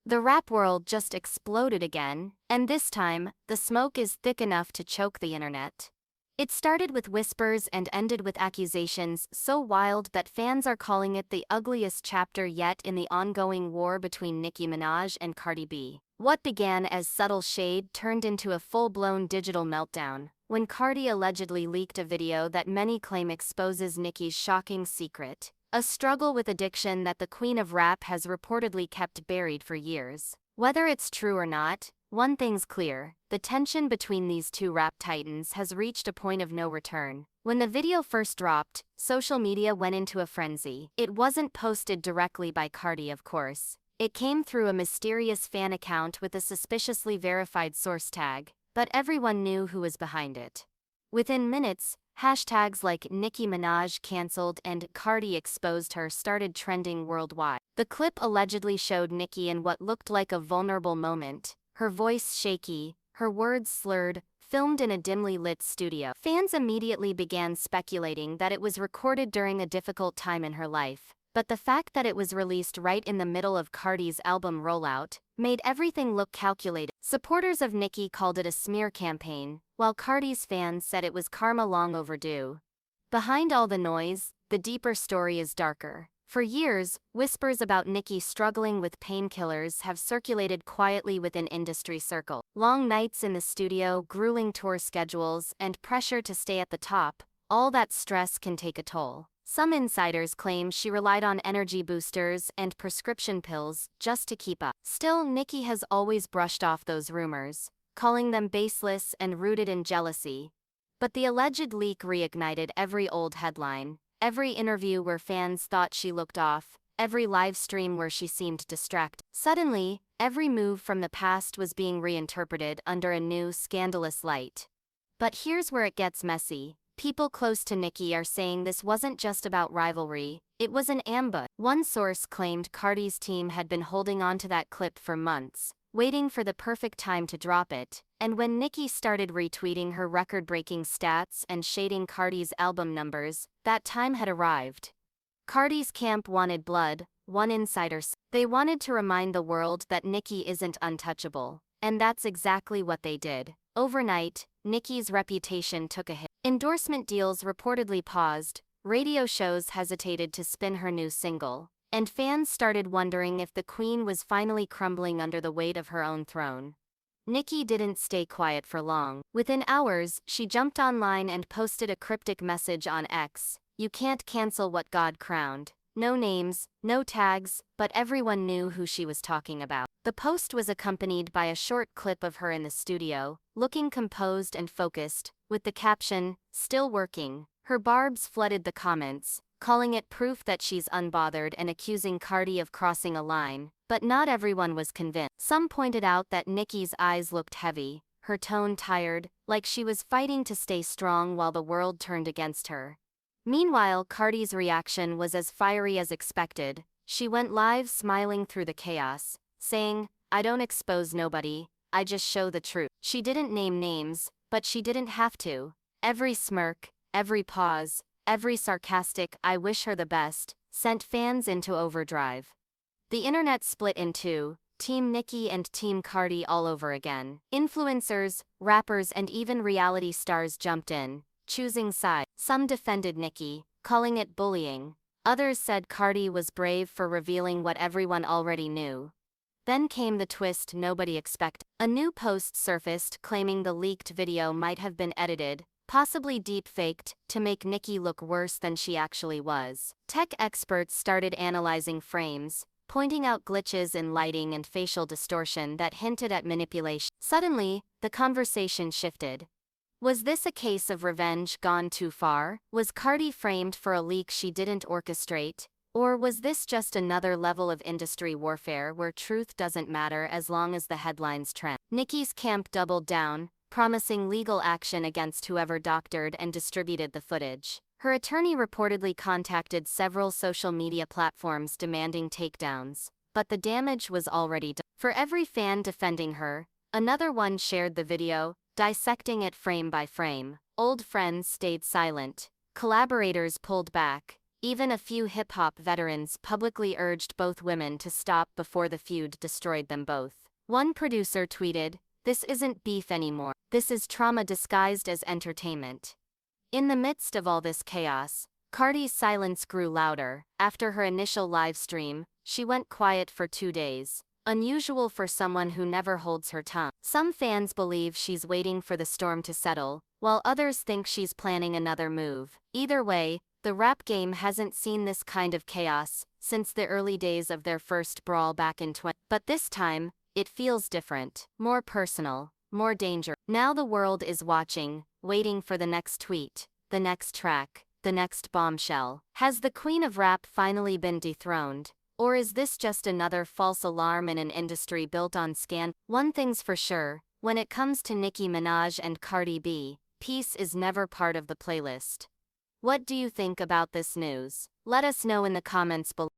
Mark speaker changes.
Speaker 1: The rap world just exploded again, and this time, the smoke is thick enough to choke the internet. It started with whispers and ended with accusations so wild that fans are calling it the ugliest chapter yet in the ongoing war between Nicki Minaj and Cardi B. What began as subtle shade turned into a full-blown digital meltdown when Cardi allegedly leaked a video that many claim exposes Nicki's shocking secret, a struggle with addiction that the queen of rap has reportedly kept buried for years. Whether it's true or not, one thing's clear: the tension between these two rap titans has reached a point of no return. When the video first dropped, social media went into a frenzy. It wasn't posted directly by Cardi, of course. It came through a mysterious fan account with a suspiciously verified source tag, but everyone knew who was behind it. Within minutes, hashtags like Nicki Minaj cancelled and Cardi exposed her started trending worldwide. The clip allegedly showed Nicki in what looked like a vulnerable moment, her voice shaky, her words slurred, filmed in a dimly lit studio. Fans immediately began speculating that it was recorded during a difficult time in her life, but the fact that it was released right in the middle of Cardi's album rollout made everything look calculated. Supporters of Nicki called it a smear campaign, while Cardi's fans said it was karma long overdue. Behind all the noise, the deeper story is darker. For years, whispers about Nicki struggling with painkillers have circulated quietly within industry circles. Long nights in the studio, grueling tour schedules, and pressure to stay at the top, all that stress can take a toll. Some insiders claim she relied on energy boosters and prescription pills just to keep up. Still, Nicki has always brushed off those rumors, calling them baseless and rooted in jealousy. But the alleged leak reignited every old headline. Every interview where fans thought she looked off, every live stream where she seemed distracted. Suddenly, every move from the past was being reinterpreted under a new, scandalous light. But here's where it gets messy. People close to Nicki are saying this wasn't just about rivalry, it was an ambush. One source claimed Cardi's team had been holding on to that clip for months, waiting for the perfect time to drop it, and when Nicki started retweeting her record-breaking stats and shading Cardi's album numbers, that time had arrived. Cardi's camp wanted blood, one insider said. They wanted to remind the world that Nicki isn't untouchable, and that's exactly what they did. Overnight, Nicki's reputation took a hit. Endorsement deals reportedly paused, radio shows hesitated to spin her new single, and fans started wondering if the queen was finally crumbling under the weight of her own throne. Nicki didn't stay quiet for long. Within hours, she jumped online and posted a cryptic message on X: "You can't cancel what God crowned." No names, no tags, but everyone knew who she was talking about. The post was accompanied by a short clip of her in the studio, looking composed and focused, with the caption, "Still working." Her barbs flooded the comments, calling it proof that she's unbothered and accusing Cardi of crossing a line, but not everyone was convinced. Some pointed out that Nicki's eyes looked heavy, her tone tired, like she was fighting to stay strong while the world turned against her. Meanwhile, Cardi's reaction was as fiery as expected. She went live smiling through the chaos, saying, "I don't expose nobody, I just show the truth." She didn't name names, but she didn't have to. Every smirk, every pause, every sarcastic "I wish her the best" sent fans into overdrive. The internet split in two, Team Nicki and Team Cardi all over again. Influencers, rappers and even reality stars jumped in, choosing sides. Some defended Nicki, calling it bullying. Others said Cardi was brave for revealing what everyone already knew. Then came the twist nobody expected. A new post surfaced claiming the leaked video might have been edited, possibly deep-faked, to make Nicki look worse than she actually was. Tech experts started analyzing frames, pointing out glitches in lighting and facial distortion that hinted at manipulation. Suddenly, the conversation shifted. Was this a case of revenge gone too far? Was Cardi framed for a leak she didn't orchestrate? Or was this just another level of industry warfare where truth doesn't matter as long as the headlines trend? Nicki's camp doubled down, promising legal action against whoever doctored and distributed the footage. Her attorney reportedly contacted several social media platforms demanding takedowns, but the damage was already done. For every fan defending her, another one shared the video, dissecting it frame by frame. Old friends stayed silent, collaborators pulled back, Even a few hip-hop veterans publicly urged both women to stop before the feud destroyed them both. One producer tweeted, "This isn't beef anymore. This is trauma disguised as entertainment." In the midst of all this chaos, Cardi's silence grew louder. After her initial live stream, she went quiet for 2 days, unusual for someone who never holds her tongue. Some fans believe she's waiting for the storm to settle, while others think she's planning another move. Either way, the rap game hasn't seen this kind of chaos since the early days of their first brawl back in 20. But this time, it feels different, more personal, more dangerous. Now the world is watching, waiting for the next tweet, the next track, the next bombshell. Has the queen of rap finally been dethroned? Or is this just another false alarm in an industry built on scandal? One thing's for sure, when it comes to Nicki Minaj and Cardi B, peace is never part of the playlist. What do you think about this news? Let us know in the comments below.